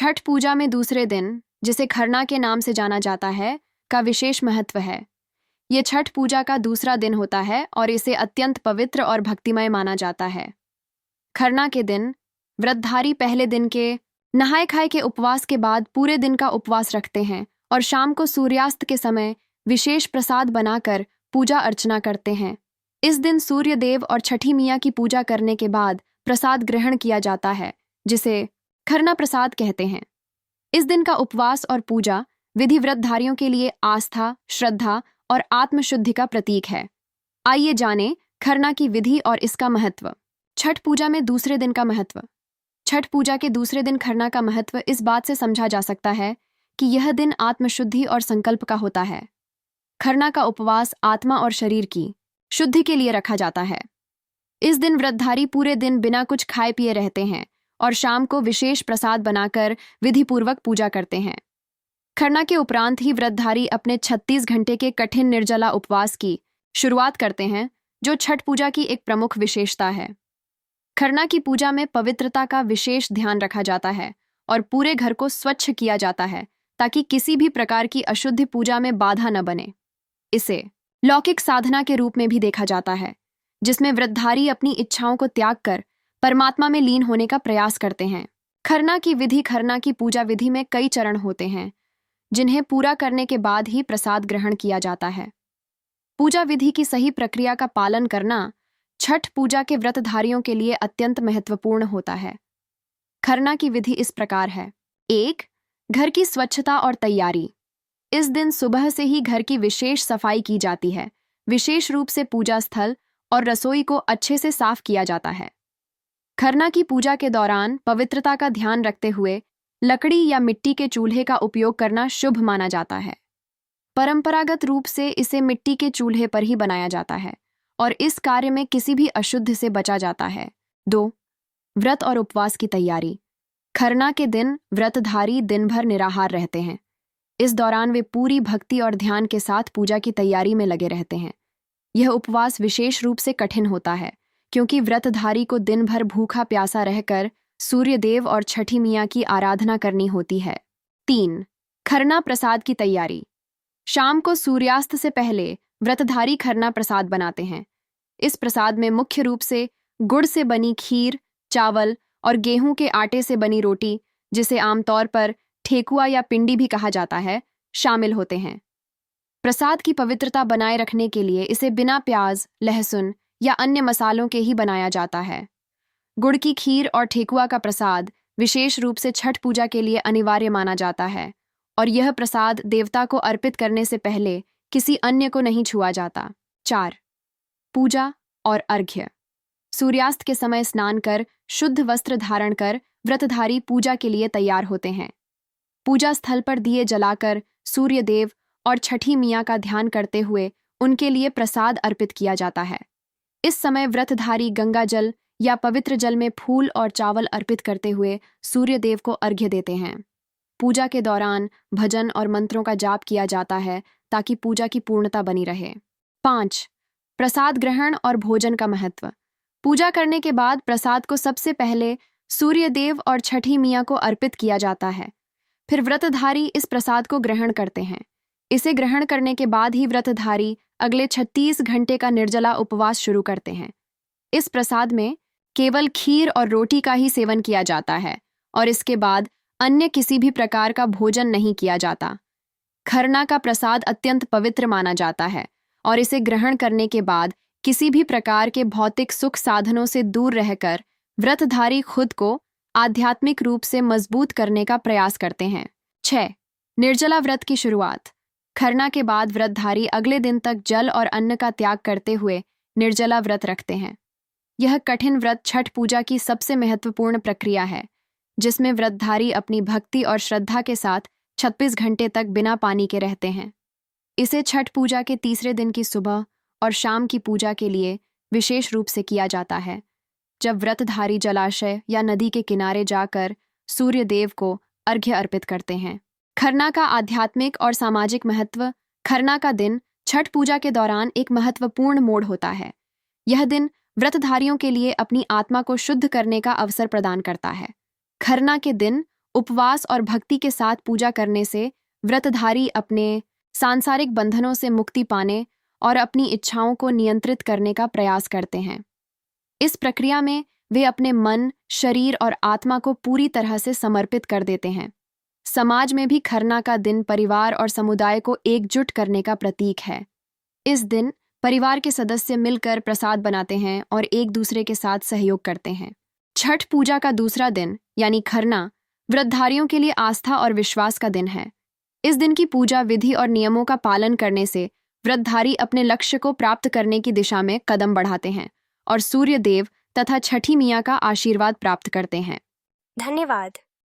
छठ पूजा में दूसरे दिन, जिसे खरना के नाम से जाना जाता है, का विशेष महत्व है। ये छठ पूजा का दूसरा दिन होता है और इसे अत्यंत पवित्र और भक्तिमय माना जाता है। खरना के दिन व्रतधारी पहले दिन के नहाए खाए के उपवास के बाद पूरे दिन का उपवास रखते हैं और शाम को सूर्यास्त के समय विशेष प्रसाद बनाकर पूजा अर्चना करते हैं। इस दिन सूर्य देव और छठी मियाँ की पूजा करने के बाद प्रसाद ग्रहण किया जाता है, जिसे खरना प्रसाद कहते हैं। इस दिन का उपवास और पूजा विधि व्रतधारियों के लिए आस्था, श्रद्धा और आत्मशुद्धि का प्रतीक है। आइए जानें खरना की विधि और इसका महत्व। छठ पूजा में दूसरे दिन का महत्व। छठ पूजा के दूसरे दिन खरना का महत्व इस बात से समझा जा सकता है कि यह दिन आत्मशुद्धि और संकल्प का होता है। खरना का उपवास आत्मा और शरीर की शुद्धि के लिए रखा जाता है। इस दिन व्रतधारी पूरे दिन बिना कुछ खाए पिए रहते हैं और शाम को विशेष प्रसाद बनाकर विधिपूर्वक पूजा करते हैं। खरना के उपरांत ही व्रतधारी अपने 36 घंटे के कठिन निर्जला उपवास की शुरुआत करते हैं, जो छठ पूजा की एक प्रमुख विशेषता है। खरना की पूजा में पवित्रता का विशेष ध्यान रखा जाता है और पूरे घर को स्वच्छ किया जाता है ताकि किसी भी प्रकार की अशुद्धि पूजा में बाधा न बने। इसे लौकिक साधना के रूप में भी देखा जाता है, जिसमें व्रतधारी अपनी इच्छाओं को त्याग कर परमात्मा में लीन होने का प्रयास करते हैं। खरना की विधि। खरना की पूजा विधि में कई चरण होते हैं, जिन्हें पूरा करने के बाद ही प्रसाद ग्रहण किया जाता है। पूजा विधि की सही प्रक्रिया का पालन करना छठ पूजा के व्रतधारियों के लिए अत्यंत महत्वपूर्ण होता है। खरना की विधि इस प्रकार है। 1. घर की स्वच्छता और तैयारी। इस दिन सुबह से ही घर की विशेष सफाई की जाती है। विशेष रूप से पूजा स्थल और रसोई को अच्छे से साफ किया जाता है। खरना की पूजा के दौरान पवित्रता का ध्यान रखते हुए लकड़ी या मिट्टी के चूल्हे का उपयोग करना शुभ माना जाता है। परंपरागत रूप से इसे मिट्टी के चूल्हे पर ही बनाया जाता है और इस कार्य में किसी भी अशुद्ध से बचा जाता है। 2. व्रत और उपवास की तैयारी। खरना के दिन व्रतधारी दिन भर निराहार रहते हैं। इस दौरान वे पूरी भक्ति और ध्यान के साथ पूजा की तैयारी में लगे रहते हैं। यह उपवास विशेष रूप से कठिन होता है, क्योंकि व्रतधारी को दिन भर भूखा प्यासा रहकर सूर्य देव और छठी मियाँ की आराधना करनी होती है। 3. खरना प्रसाद की तैयारी। शाम को सूर्यास्त से पहले व्रतधारी खरना प्रसाद बनाते हैं। इस प्रसाद में मुख्य रूप से गुड़ से बनी खीर, चावल और गेहूं के आटे से बनी रोटी, जिसे आमतौर पर ठेकुआ या पिंडी भी कहा जाता है, शामिल होते हैं। प्रसाद की पवित्रता बनाए रखने के लिए इसे बिना प्याज, लहसुन या अन्य मसालों के ही बनाया जाता है। गुड़ की खीर और ठेकुआ का प्रसाद विशेष रूप से छठ पूजा के लिए अनिवार्य माना जाता है और यह प्रसाद देवता को अर्पित करने से पहले किसी अन्य को नहीं छुआ जाता। 4. पूजा और अर्घ्य। सूर्यास्त के समय स्नान कर शुद्ध वस्त्र धारण कर व्रतधारी पूजा के लिए तैयार होते हैं। पूजा स्थल पर दिए जलाकर सूर्य देव और छठी मियाँ का ध्यान करते हुए उनके लिए प्रसाद अर्पित किया जाता है। इस समय व्रतधारी गंगा जल या पवित्र जल में फूल और चावल अर्पित करते हुए सूर्य देव को अर्घ्य देते हैं। पूजा के दौरान भजन और मंत्रों का जाप किया जाता है ताकि पूजा की पूर्णता बनी रहे। 5. प्रसाद ग्रहण और भोजन का महत्व। पूजा करने के बाद प्रसाद को सबसे पहले सूर्य देव और छठी मियाँ को अर्पित किया जाता है। फिर व्रतधारी इस प्रसाद को ग्रहण करते हैं। इसे ग्रहण करने के बाद ही व्रतधारी अगले 36 घंटे का निर्जला उपवास शुरू करते हैं। इस प्रसाद में केवल खीर और रोटी का ही सेवन किया जाता है और इसके बाद अन्य किसी भी प्रकार का भोजन नहीं किया जाता। खरना का प्रसाद अत्यंत पवित्र माना जाता है और इसे ग्रहण करने के बाद किसी भी प्रकार के भौतिक सुख साधनों से दूर रहकर व्रतधारी खुद को आध्यात्मिक रूप से मजबूत करने का प्रयास करते हैं। 6. निर्जला व्रत की शुरुआत। खरना के बाद व्रतधारी अगले दिन तक जल और अन्न का त्याग करते हुए निर्जला व्रत रखते हैं। यह कठिन व्रत छठ पूजा की सबसे महत्वपूर्ण प्रक्रिया है, जिसमें व्रतधारी अपनी भक्ति और श्रद्धा के साथ 26 घंटे तक बिना पानी के रहते हैं। इसे छठ पूजा के तीसरे दिन की सुबह और शाम की पूजा के लिए विशेष रूप से किया जाता है, जब व्रतधारी जलाशय या नदी के किनारे जाकर सूर्य देव को अर्घ्य अर्पित करते हैं। खरना का आध्यात्मिक और सामाजिक महत्व। खरना का दिन छठ पूजा के दौरान एक महत्वपूर्ण मोड़ होता है। यह दिन व्रतधारियों के लिए अपनी आत्मा को शुद्ध करने का अवसर प्रदान करता है। खरना के दिन उपवास और भक्ति के साथ पूजा करने से व्रतधारी अपने सांसारिक बंधनों से मुक्ति पाने और अपनी इच्छाओं को नियंत्रित करने का प्रयास करते हैं। इस प्रक्रिया में वे अपने मन, शरीर और आत्मा को पूरी तरह से समर्पित कर देते हैं। समाज में भी खरना का दिन परिवार और समुदाय को एकजुट करने का प्रतीक है। इस दिन परिवार के सदस्य मिलकर प्रसाद बनाते हैं और एक दूसरे के साथ सहयोग करते हैं। छठ पूजा का दूसरा दिन यानी खरना व्रतधारियों के लिए आस्था और विश्वास का दिन है। इस दिन की पूजा विधि और नियमों का पालन करने से व्रतधारी अपने लक्ष्य को प्राप्त करने की दिशा में कदम बढ़ाते हैं और सूर्य देव तथा छठी मियाँ का आशीर्वाद प्राप्त करते हैं। धन्यवाद।